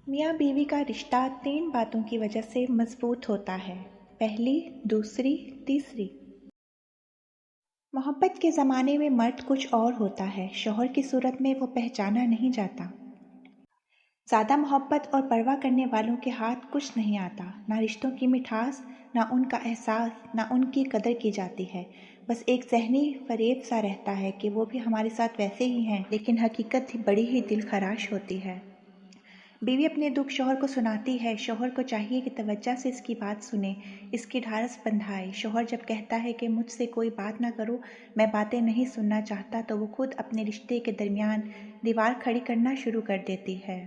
मियाँ बीवी का रिश्ता 3 बातों की वजह से मजबूत होता है। पहली, दूसरी, तीसरी। मोहब्बत के ज़माने में मर्द कुछ और होता है। शौहर की सूरत में वो पहचाना नहीं जाता। ज़्यादा मोहब्बत और परवाह करने वालों के हाथ कुछ नहीं आता। ना रिश्तों की मिठास, ना उनका एहसास, ना उनकी कदर की जाती है। बस एक ज़हनी फ़रेब सा रहता है कि वो भी हमारे साथ वैसे ही हैं, लेकिन हकीकत बड़ी ही दिलखराश होती है। बीवी अपने दुख शौहर को सुनाती है। शौहर को चाहिए कि तवज्जो से इसकी बात सुने, इसकी ढाढ़स बंधाए। शौहर जब कहता है कि मुझसे कोई बात ना करो, मैं बातें नहीं सुनना चाहता, तो वो खुद अपने रिश्ते के दरमियान दीवार खड़ी करना शुरू कर देती है।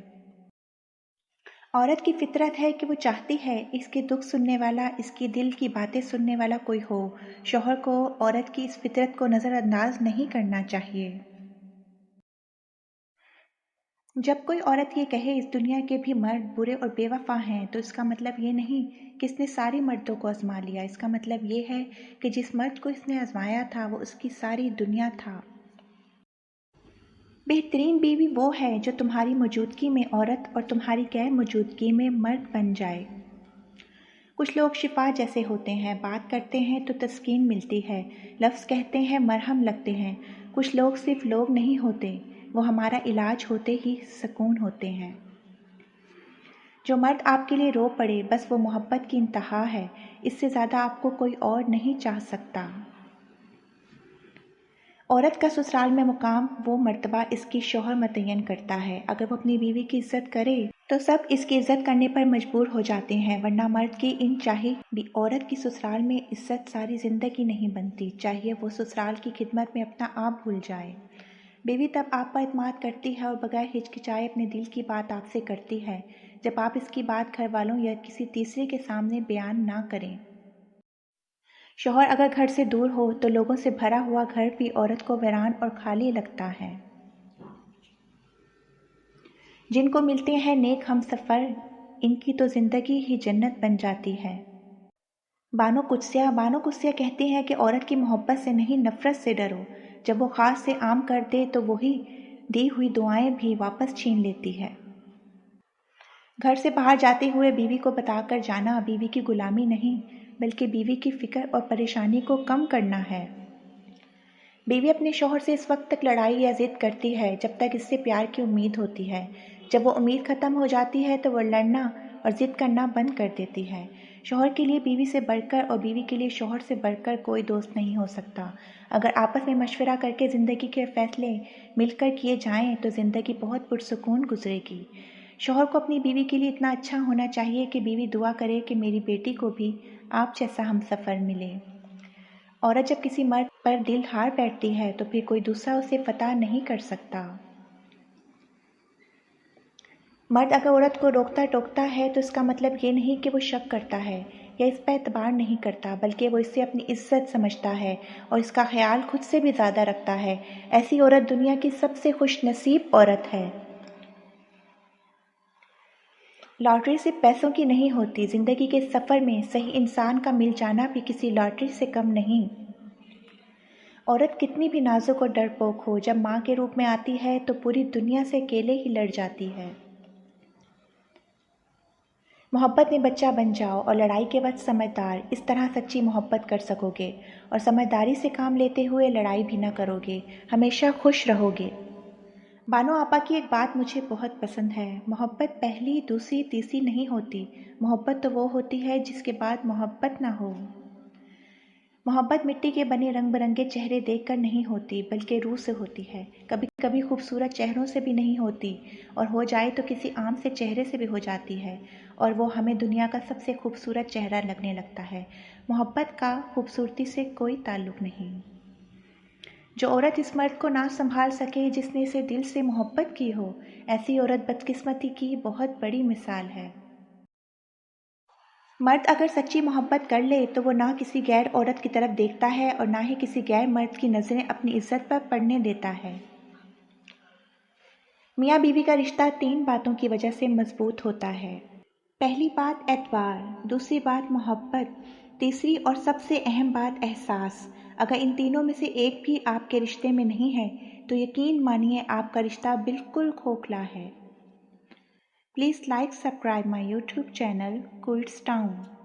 औरत की फितरत है कि वो चाहती है इसके दुख सुनने वाला, इसकी दिल की बातें सुनने वाला कोई हो। शौहर को औरत की इस फितरत को नज़रअंदाज नहीं करना चाहिए। जब कोई औरत ये कहे इस दुनिया के भी मर्द बुरे और बेवफा हैं, तो इसका मतलब ये नहीं कि इसने सारे मर्दों को आजमा लिया। इसका मतलब ये है कि जिस मर्द को इसने आजमाया था वो उसकी सारी दुनिया था। बेहतरीन बीवी वो है जो तुम्हारी मौजूदगी में औरत और तुम्हारी गैर मौजूदगी में मर्द बन जाए। कुछ लोग शिफा जैसे होते हैं, बात करते हैं तो तस्कीन मिलती है, लफ्ज़ कहते हैं मरहम लगते हैं। कुछ लोग सिर्फ लोग नहीं होते, वो हमारा इलाज होते ही सुकून होते हैं। जो मर्द आपके लिए रो पड़े, बस वो मोहब्बत की इंतहा है। इससे ज़्यादा आपको कोई और नहीं चाह सकता। औरत का ससुराल में मुकाम वो मर्तबा इसकी शौहर मुतय्यन करता है। अगर वो अपनी बीवी की इज्जत करे तो सब इसकी इज्जत करने पर मजबूर हो जाते हैं, वरना मर्द की इन चाहे भी औरत की ससुराल में इज्जत सारी ज़िंदगी नहीं बनती। चाहिए वो ससुराल की खिदमत में अपना आप भूल जाए। बीवी तब आप पर एतमाद करती है और बगैर हिचकिचाए अपने दिल की बात आपसे करती है, जब आप इसकी बात घर वालों या किसी तीसरे के सामने बयान ना करें। शौहर अगर घर से दूर हो तो लोगों से भरा हुआ घर भी औरत को वीरान और खाली लगता है। जिनको मिलते हैं नेक हमसफ़र, इनकी तो ज़िंदगी ही जन्नत बन जाती है। बानो कुत्सिया कहती हैं कि औरत की मोहब्बत से नहीं, नफ़रत से डरो। जब वो ख़ास से आम कर दे तो वही दी हुई दुआएं भी वापस छीन लेती है। घर से बाहर जाते हुए बीवी को बताकर जाना बीवी की गुलामी नहीं, बल्कि बीवी की फ़िक्र और परेशानी को कम करना है। बीवी अपने शौहर से इस वक्त तक लड़ाई या ज़िद करती है जब तक इससे प्यार की उम्मीद होती है। जब वो उम्मीद ख़त्म हो जाती है तो वो लड़ना और ज़िद करना बंद कर देती है। शौहर के लिए बीवी से बढ़कर और बीवी के लिए शौहर से बढ़कर कोई दोस्त नहीं हो सकता। अगर आपस में मशवरा करके ज़िंदगी के फ़ैसले मिलकर किए जाएं तो ज़िंदगी बहुत पुरसुकून गुजरेगी। शौहर को अपनी बीवी के लिए इतना अच्छा होना चाहिए कि बीवी दुआ करे कि मेरी बेटी को भी आप जैसा हमसफ़र मिले। औरत जब किसी मर्द पर दिल हार बैठती है तो फिर कोई दूसरा उसे फतह नहीं कर सकता। मर्द अगर औरत को रोकता टोकता है तो इसका मतलब ये नहीं कि वो शक करता है या इस पर एतबार नहीं करता, बल्कि वो इसे अपनी इज्जत समझता है और इसका ख्याल खुद से भी ज़्यादा रखता है। ऐसी औरत दुनिया की सबसे खुश नसीब औरत है। लॉटरी सिर्फ पैसों की नहीं होती, ज़िंदगी के सफ़र में सही इंसान का मिल जाना भी किसी लॉटरी से कम नहीं। औरत कितनी भी नाजुक और डरपोक हो, जब माँ के रूप में आती है तो पूरी दुनिया से अकेले ही लड़ जाती है। मोहब्बत में बच्चा बन जाओ और लड़ाई के वक्त समझदार, इस तरह सच्ची मोहब्बत कर सकोगे और समझदारी से काम लेते हुए लड़ाई भी न करोगे, हमेशा खुश रहोगे। बानो आपा की एक बात मुझे बहुत पसंद है। मोहब्बत पहली, दूसरी, तीसरी नहीं होती। मोहब्बत तो वो होती है जिसके बाद मोहब्बत ना हो। मोहब्बत मिट्टी के बने रंग बिरंगे चेहरे देखकर नहीं होती, बल्कि रूह से होती है। कभी कभी खूबसूरत चेहरों से भी नहीं होती, और हो जाए तो किसी आम से चेहरे से भी हो जाती है, और वो हमें दुनिया का सबसे खूबसूरत चेहरा लगने लगता है। मोहब्बत का खूबसूरती से कोई ताल्लुक़ नहीं। जो औरत इस मर्द को ना संभाल सके जिसने इसे दिल से मोहब्बत की हो, ऐसी औरत बदकिस्मती की बहुत बड़ी मिसाल है। मर्द अगर सच्ची मोहब्बत कर ले तो वो ना किसी गैर औरत की तरफ देखता है और ना ही किसी गैर मर्द की नज़रें अपनी इज्जत पर पड़ने देता है। मियाँ बीवी का रिश्ता 3 बातों की वजह से मजबूत होता है। पहली बात एतबार, दूसरी बात मोहब्बत, तीसरी और सबसे अहम बात एहसास। अगर इन तीनों में से एक भी आपके रिश्ते में नहीं है तो यकीन मानिए आपका रिश्ता बिल्कुल खोखला है। Please like, subscribe my YouTube channel, Quilts Town.